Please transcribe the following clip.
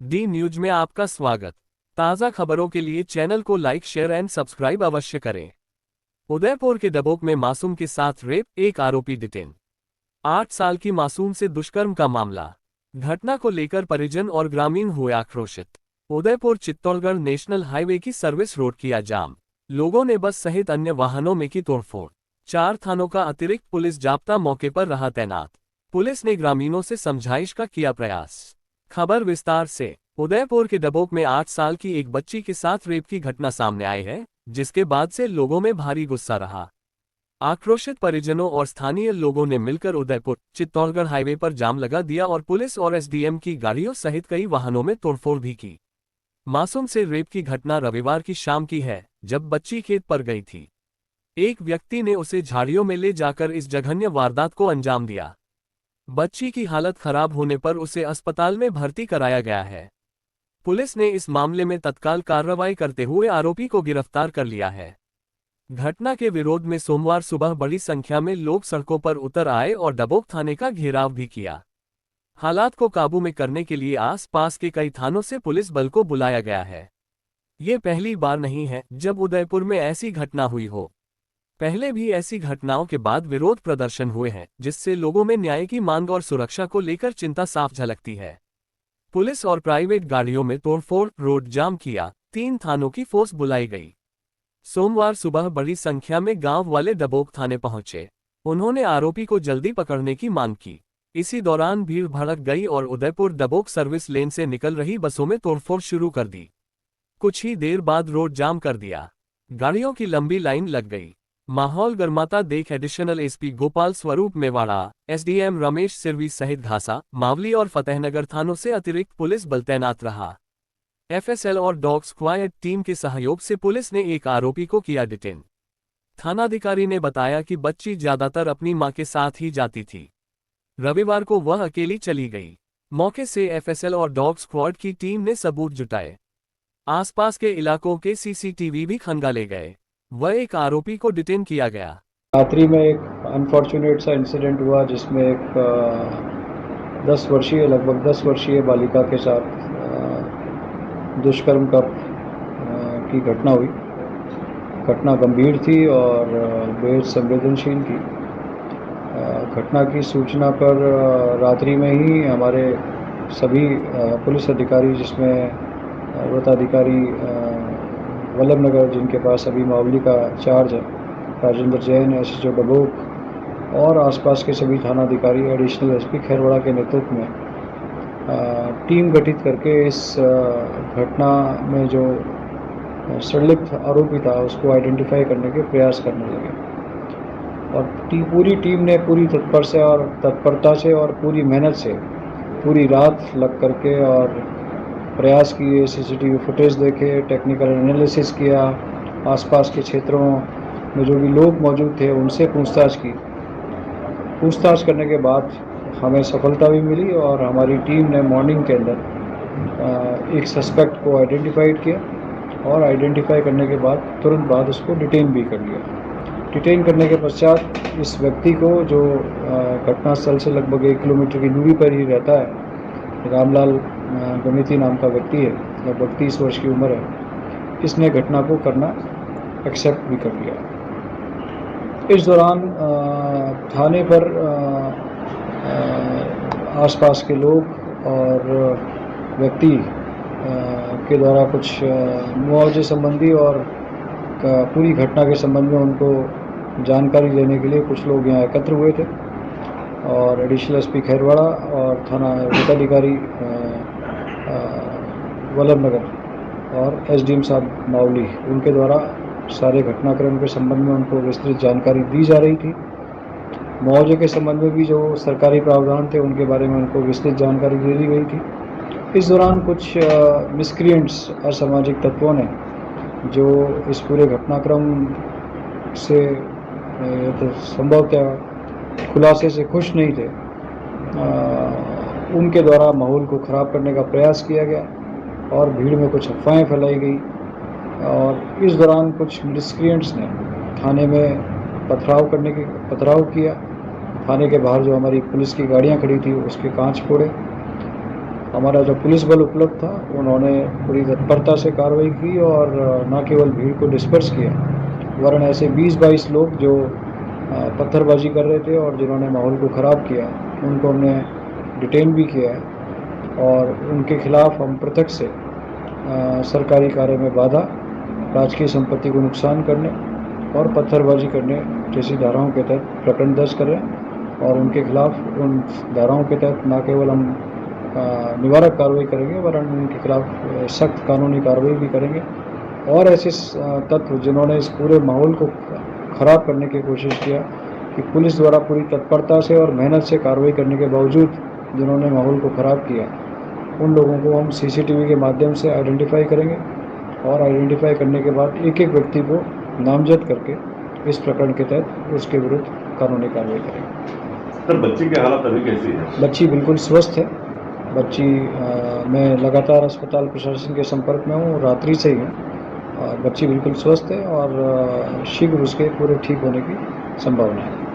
D news में आपका स्वागत। ताज़ा खबरों के लिए चैनल को लाइक शेयर एंड सब्सक्राइब अवश्य करें। उदयपुर के डबोक में मासूम के साथ रेप, एक आरोपी डिटेन। 8 साल की मासूम से दुष्कर्म का मामला। घटना को लेकर परिजन और ग्रामीण हुए आक्रोशित। उदयपुर चित्तौड़गढ़ नेशनल हाईवे की सर्विस रोड किया जाम। लोगों ने बस सहित अन्य वाहनों में की तोड़फोड़। 4 थानों का अतिरिक्त पुलिस जाब्ता मौके पर रहा तैनात। पुलिस ने ग्रामीणों से समझाइश का किया प्रयास। खबर विस्तार से। उदयपुर के डबोक में 8 साल की एक बच्ची के साथ रेप की घटना सामने आई है, जिसके बाद से लोगों में भारी गुस्सा रहा। आक्रोशित परिजनों और स्थानीय लोगों ने मिलकर उदयपुर चित्तौड़गढ़ हाईवे पर जाम लगा दिया और पुलिस और एसडीएम की गाड़ियों सहित कई वाहनों में तोड़फोड़ भी की। मासूम से रेप की घटना रविवार की शाम की है, जब बच्ची खेत पर गई थी। एक व्यक्ति ने उसे झाड़ियों में ले जाकर इस जघन्य वारदात को अंजाम दिया। बच्ची की हालत खराब होने पर उसे अस्पताल में भर्ती कराया गया है। पुलिस ने इस मामले में तत्काल कार्रवाई करते हुए आरोपी को गिरफ्तार कर लिया है। घटना के विरोध में सोमवार सुबह बड़ी संख्या में लोग सड़कों पर उतर आए और डबोक थाने का घेराव भी किया। हालात को काबू में करने के लिए आस-पास के कई थानों से पुलिस बल को बुलाया गया है। ये पहली बार नहीं है जब उदयपुर में ऐसी घटना हुई हो। पहले भी ऐसी घटनाओं के बाद विरोध प्रदर्शन हुए हैं, जिससे लोगों में न्याय की मांग और सुरक्षा को लेकर चिंता साफ झलकती है। पुलिस और प्राइवेट गाड़ियों में तोड़फोड़, रोड जाम किया, 3 थानों की फोर्स बुलाई गई। सोमवार सुबह बड़ी संख्या में गांव वाले डबोक थाने पहुंचे। उन्होंने आरोपी को जल्दी पकड़ने की मांग की। इसी दौरान भीड़ भड़क गई और उदयपुर डबोक सर्विस लेन से निकल रही बसों में तोड़फोड़ शुरू कर दी। कुछ ही देर बाद रोड जाम कर दिया। गाड़ियों की लंबी लाइन लग गई। माहौल गर्माता देख एडिशनल एसपी गोपाल स्वरूप मेवाड़ा, एसडीएम रमेश सिरवी सहित घासा, मावली और फतेहनगर थानों से अतिरिक्त पुलिस बल तैनात रहा। एफएसएल और डॉग स्क्वाड टीम के सहयोग से पुलिस ने एक आरोपी को किया डिटेन। थानाधिकारी ने बताया कि बच्ची ज्यादातर अपनी मां के साथ ही जाती थी। रविवार को वह अकेली चली गई। मौके से एफएसएल और डॉग स्क्वाड की टीम ने सबूत जुटाए। आसपास के इलाकों के सीसीटीवी भी खंगाले गए। वह एक आरोपी को डिटेन किया गया। रात्रि में एक अनफॉर्चुनेट सा इंसिडेंट हुआ जिसमें एक 10 वर्षीय लगभग 10 वर्षीय बालिका के साथ दुष्कर्म की घटना हुई। घटना गंभीर थी और बेहद संवेदनशील थी। घटना की सूचना पर रात्रि में ही हमारे सभी पुलिस अधिकारी, जिसमें वृत्ताधिकारी वल्लभ नगर, जिनके पास अभी मावली का चार्ज है, राजेंद्र जैन, एसएचओ डबोक और आसपास के सभी थानाधिकारी एडिशनल एसपी खैरवाड़ा के नेतृत्व में टीम गठित करके इस घटना में जो संलिप्त आरोपी था उसको आइडेंटिफाई करने के प्रयास करने लगे। और पूरी टीम ने पूरी तत्परता से और पूरी मेहनत से पूरी रात लग करके और प्रयास किए, सीसीटीवी फुटेज देखे, टेक्निकल एनालिसिस किया, आसपास के क्षेत्रों में जो भी लोग मौजूद थे उनसे पूछताछ करने के बाद हमें सफलता भी मिली और हमारी टीम ने मॉर्निंग के अंदर एक सस्पेक्ट को आइडेंटिफाइड किया और आइडेंटिफाई करने के बाद तुरंत बाद उसको डिटेन भी कर लिया। डिटेन करने के पश्चात इस व्यक्ति को, जो घटनास्थल से लगभग 1 किलोमीटर की दूरी पर ही रहता है, रामलाल गमिती नाम का व्यक्ति है, लगभग 30 वर्ष की उम्र है, इसने घटना को करना एक्सेप्ट भी कर लिया। इस दौरान थाने पर आसपास के लोग और व्यक्ति के द्वारा कुछ मुआवजे संबंधी और पूरी घटना के संबंध में उनको जानकारी देने के लिए कुछ लोग यहाँ एकत्र हुए थे और एडिशनल एसपी खैरवाड़ा और थाना वृत्ताधिकारी वल्लभ नगर और एसडीएम साहब मावली, उनके द्वारा सारे घटनाक्रम के संबंध में उनको विस्तृत जानकारी दी जा रही थी। मुआवजे के संबंध में भी जो सरकारी प्रावधान थे उनके बारे में उनको विस्तृत जानकारी दे दी गई थी। इस दौरान कुछ मिसक्रिएंट्स, असामाजिक तत्वों ने, जो इस पूरे घटनाक्रम से तो संभवतः खुलासे से खुश नहीं थे, उनके द्वारा माहौल को ख़राब करने का प्रयास किया गया और भीड़ में कुछ अफवाहें फैलाई गई और इस दौरान कुछ मिसक्रिएंट्स ने थाने में पथराव किया। थाने के बाहर जो हमारी पुलिस की गाड़ियां खड़ी थी उसके कांच फोड़े हमारा जो पुलिस बल उपलब्ध था उन्होंने पूरी तत्परता से कार्रवाई की और न केवल भीड़ को डिस्पर्स किया, वरन ऐसे 20-22 लोग जो पत्थरबाजी कर रहे थे और जिन्होंने माहौल को ख़राब किया, उनको हमने डिटेन भी किया है और उनके खिलाफ़ हम प्रत्यक्ष से सरकारी कार्य में बाधा, राजकीय संपत्ति को नुकसान करने और पत्थरबाजी करने जैसी धाराओं के तहत प्रकरण दर्ज कर रहे हैं और उनके खिलाफ़ उन धाराओं के तहत न केवल हम निवारक कार्रवाई करेंगे, वरन उनके खिलाफ़ सख्त कानूनी कार्रवाई भी करेंगे और ऐसे तत्व जिन्होंने इस पूरे माहौल को ख़राब करने की कोशिश किया कि पुलिस द्वारा पूरी तत्परता से और मेहनत से कार्रवाई करने के बावजूद जिन्होंने माहौल को ख़राब किया, उन लोगों को हम सीसीटीवी के माध्यम से आइडेंटिफाई करेंगे और आइडेंटिफाई करने के बाद एक एक व्यक्ति को नामजद करके इस प्रकरण के तहत उसके विरुद्ध कानूनी कार्रवाई करेंगे। सर, बच्ची की हालत अभी कैसी है? बच्ची बिल्कुल स्वस्थ है। बच्ची मैं लगातार अस्पताल प्रशासन के संपर्क में हूँ, रात्रि से ही हूँ और बच्ची बिल्कुल स्वस्थ है और शीघ्र उसके पूरे ठीक होने की संभावना है।